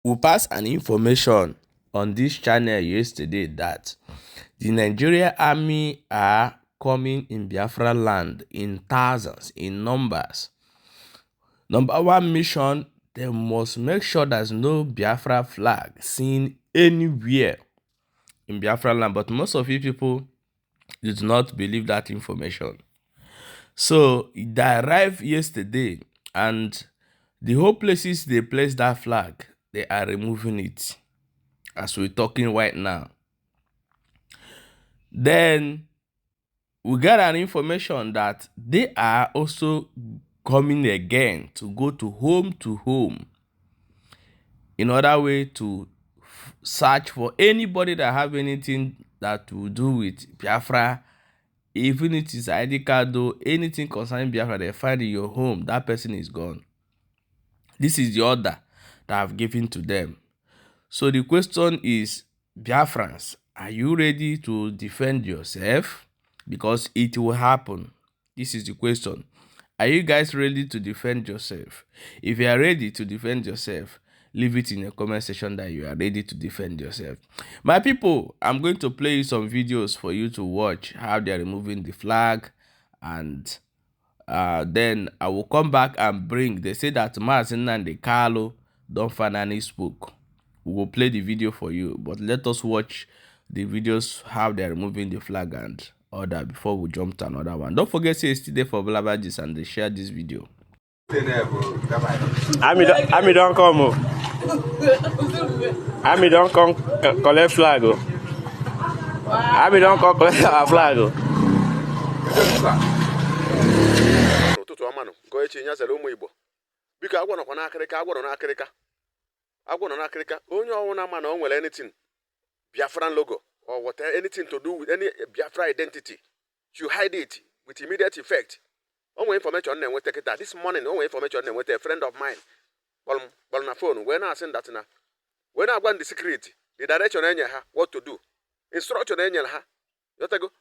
we passed an information on this channel yesterday that the Nigerian army are coming in Biafra land in thousands, in numbers. Number one mission, they must make sure there's no Biafra flag seen anywhere in Biafra land. But most of you people did not believe that information. So they arrived yesterday, and the whole places they placed that flag, they are removing it as we're talking right now. Then we got an information that they are also coming again to go to home in order way to search for anybody that have anything that will do with Biafra. Even if it is ID card or anything concerning Biafra, they find in your home, that person is gone. This is the order that I've given to them. So the question is, Biafrans, are you ready to defend yourself? Because it will happen. This is the question. Are you guys ready to defend yourself? If you are ready to defend yourself, leave it in the comment section that you are ready to defend yourself. My people, I'm going to play you some videos for you to watch how they are removing the flag, and then I will come back and bring. They say that Mazin and the Carlo don't finally spoke. We will play the video for you, but let us watch the videos how they are removing the flag and all that before we jump to another one. Don't forget to stay there for Blabagis and share this video. Army don't come. Army don't come collect flag. Army don't come collect our flag. Onye ọwụna ma na o nwere anything Biafran logo or whatever, anything to do with any Biafra identity, you hide it with immediate effect. Only information na enweta kita this morning. Only information na enweta a friend of mine on my phone. When I send that na, when I want the secret, the direction enye ha, what to do, instruction enye ha, you go.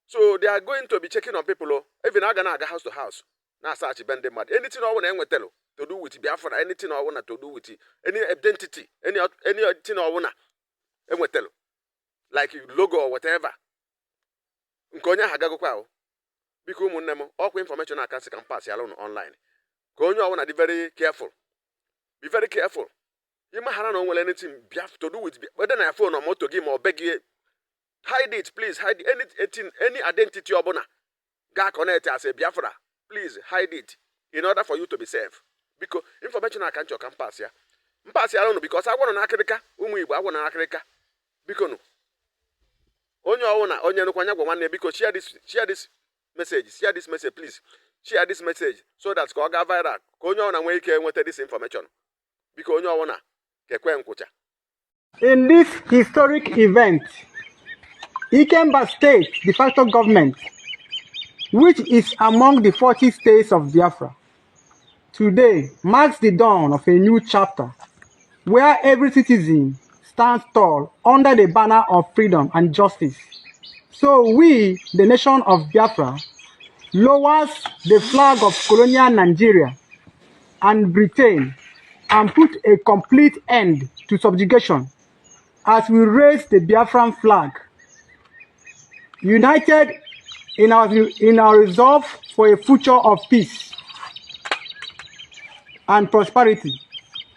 So they are going to be checking on people. Even I gonna go house to house. Now search bend them mad. Anything I want enweta to do with Biafra, anything I want to do with any identity, anything I want enweta like logo or whatever. Nkonya hagago kwa. Because all information I can pass alone online. Go on, be very careful. Be very careful. You might have no anything to do with, whether I phone or motor game or beg you. Hide it, please. Hide any identity or bona. Ga connect as a Biafra. Please hide it in order for you to be safe. Because information I can't pass here. Pass alone because I want an Africa. I want an Africa. Because no. Onye no kwanya one because share this message, please. Share this message so that go ga viral. Onye na nwe ike enweta this information. Because onye ona kekwe nkwucha. In this historic event, Ikemba State de facto government, which is among the 40 states of Biafra, today marks the dawn of a new chapter where every citizen stands tall under the banner of freedom and justice. So we, the nation of Biafra, lowers the flag of colonial Nigeria and Britain and put a complete end to subjugation as we raise the Biafran flag, united in our resolve for a future of peace and prosperity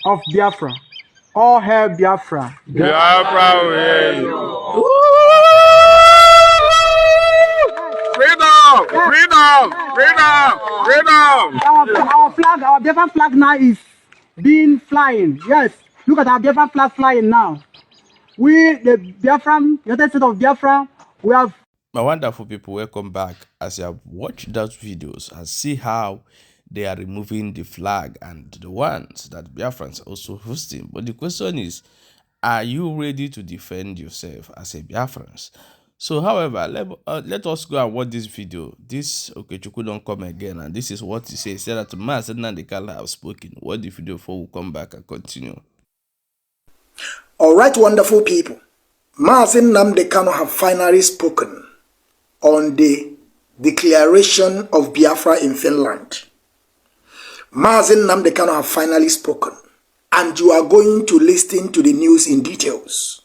of Biafra. All hail Biafra. Biafra will. Freedom! Our flag, our Biafran flag now is being flying. Yes, look at our Biafran flag flying now. We, the Biafran, United States of Biafra, we have. My wonderful people, welcome back. As you have watched those videos and see how they are removing the flag and the ones that Biafrans are also hosting. But the question is, are you ready to defend yourself as a Biafrans? So, however, let us go and watch this video. This Okechukwu don't come again, and this is what he says. He said that Mazin and the Kala have spoken. Watch the video before we come back and continue. All right, wonderful people. Mazin Namdekano have finally spoken on the declaration of Biafra in Finland. Mazin Namdekano have finally spoken. and you are going to listen to the news in details.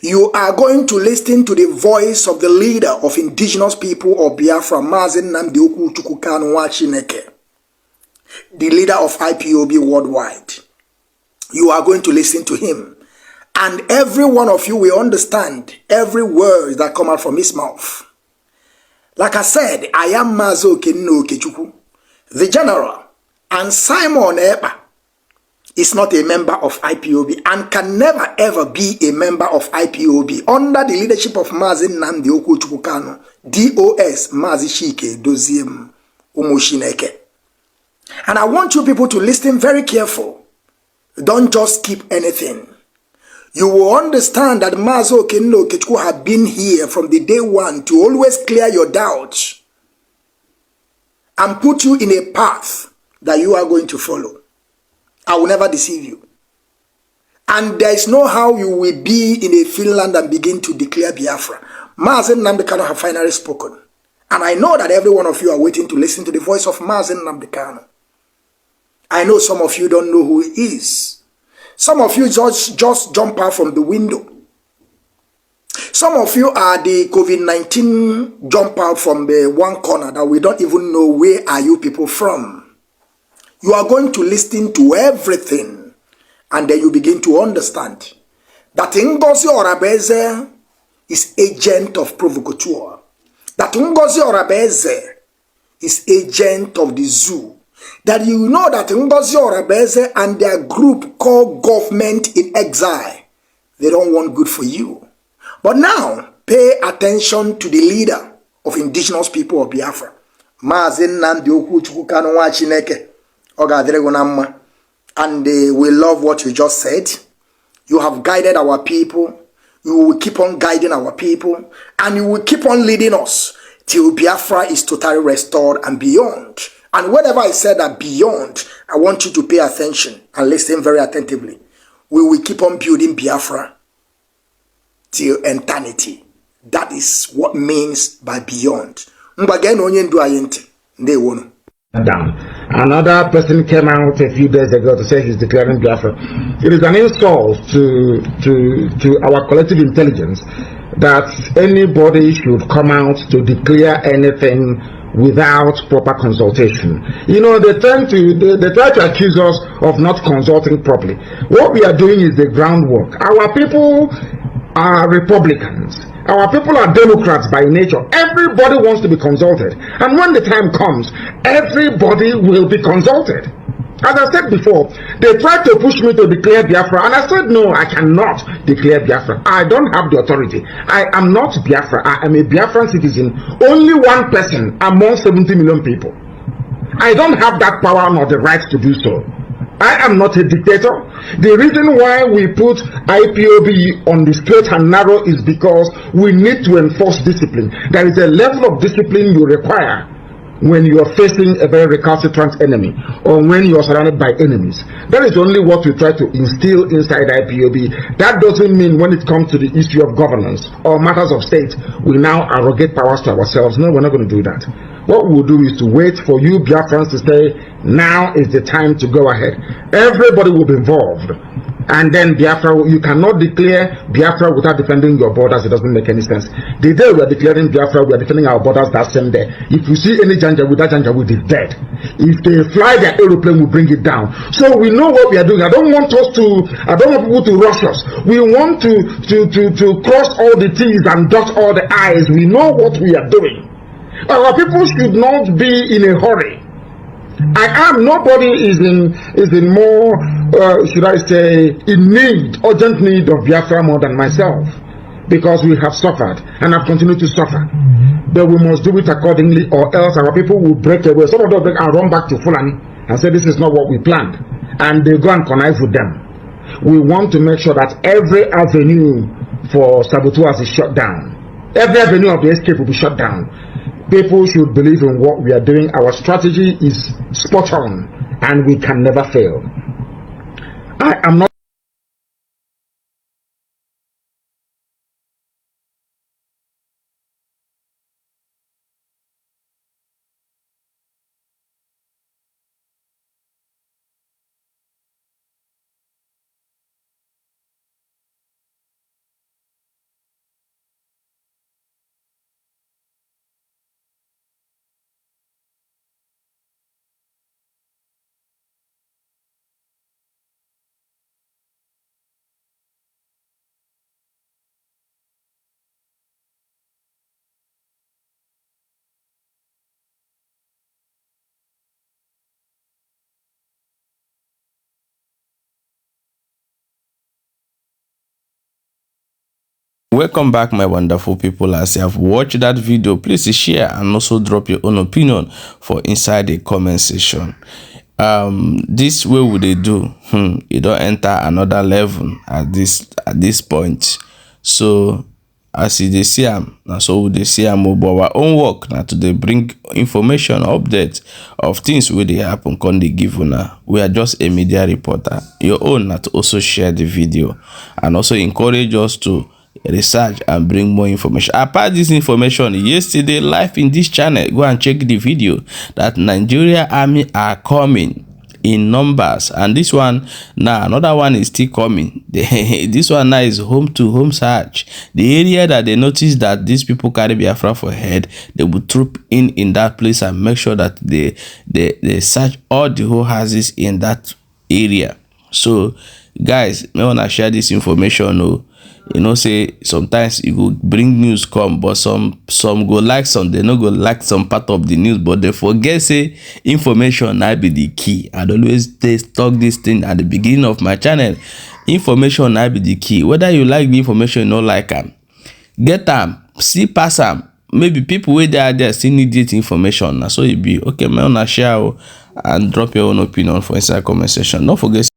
You are going to listen to the voice of the leader of indigenous people of Biafra, Mazen Nnamdi Okwuchukwu Kanu Chineke, the leader of IPOB worldwide. You are going to listen to him. And every one of you will understand every word that come out from his mouth. Like I said, I am Mazo Kenno Okechukwu, the general, and Simon Ekpa is not a member of IPOB and can never ever be a member of IPOB under the leadership of Mazi Nnamdi Okwuchukwu Kanu, DOS Mazi Chike Doziem Umoshineke. And I want you people to listen very careful. Don't just skip anything. You will understand that Mazo Kenno Okechukwu have been here from the day one to always clear your doubts and put you in a path that you are going to follow. I will never deceive you. And there is no how you will be in a Finland and begin to declare Biafra. Mazen Nnamdi Kanu have finally spoken. And I know that every one of you are waiting to listen to the voice of Mazen Nnamdi Kanu. I know some of you don't know who he is. Some of you just jump out from the window. Some of you are the COVID-19 jump out from the one corner that we don't even know where are you people from. You are going to listen to everything, and then you begin to understand that Ngozi Orabeze is agent of provocateur. That Ngozi Orabeze is agent of the zoo. That you know that Ngozi Orabeze and their group called Government in Exile, they don't want good for you. But now, pay attention to the leader of indigenous people of Biafra, Mazen Nnamdi Okwuchukwu Kanu Chineke. And we love what you just said. You have guided our people. You will keep on guiding our people. And you will keep on leading us till Biafra is totally restored and beyond. And whatever I said that beyond, I want you to pay attention and listen very attentively. We will keep on building Biafra till eternity. That is what means by beyond. Down. Another person came out a few days ago to say he's declaring Biafra. It is an insult to our collective intelligence that anybody should come out to declare anything without proper consultation. You know, they try to accuse us of not consulting properly. What we are doing is the groundwork. Our people are Republicans. Our people are Democrats by nature. Everybody wants to be consulted. And when the time comes, everybody will be consulted. As I said before, they tried to push me to declare Biafra, and I said, no, I cannot declare Biafra. I don't have the authority. I am not Biafra. I am a Biafran citizen. Only one person among 70 million people. I don't have that power nor the right to do so. I am not a dictator. The reason why we put IPOB on the straight and narrow is because we need to enforce discipline. There is a level of discipline you require when you are facing a very recalcitrant enemy or when you are surrounded by enemies. That is only what we try to instill inside IPOB. That doesn't mean when it comes to the issue of governance or matters of state, we now arrogate powers to ourselves. No, we're not going to do that. What we'll do is to wait for you Biafrans to say, now is the time to go ahead. Everybody will be involved. And then Biafra, you cannot declare Biafra without defending your borders. It doesn't make any sense. The day we are declaring Biafra, we are defending our borders that same day. If you see any Janjaweed, that Janjaweed is dead. If they fly their aeroplane, we bring it down. So we know what we are doing. I don't want people to rush us. We want to cross all the T's and dot all the I's. We know what we are doing. Our people should not be in a hurry. Nobody is in more, should I say, urgent need of Biafra more than myself, because we have suffered and have continued to suffer. But we must do it accordingly, or else our people will break away. Some of them break and run back to Fulani and say this is not what we planned, and they go and connive with them. We want to make sure that every avenue for saboteurs is shut down. Every avenue of the escape will be shut down. People should believe in what we are doing. Our strategy is spot on, and we can never fail. I am not Welcome back, my wonderful people. As you have watched that video, please share and also drop your own opinion for inside the comment section. This way would they do? You don't enter another level at this point. So as they see them, so they see them about our own work now to they bring information updates of things where they happen. Can they give una? We are just a media reporter. Your own not to also share the video and also encourage us to research and bring more information. Apart this information, yesterday live in this channel, go and check the video that Nigeria army are coming in numbers, and this one now another one is still coming. This one now is home to home search. The area that they notice that these people carry Biafra for head, they will troop in that place and make sure that they search all the whole houses in that area. So guys, I wanna share this information. You know, say sometimes you go bring news come, but some go like some, they no go like some part of the news, but they forget say information now be the key. I'd always talk this thing at the beginning of my channel. Information now be the key. Whether you like the information or not like them, get them, see pass them. Maybe people where they are there still need this information. So you be okay, man, share and drop your own opinion for inside comment section. Don't forget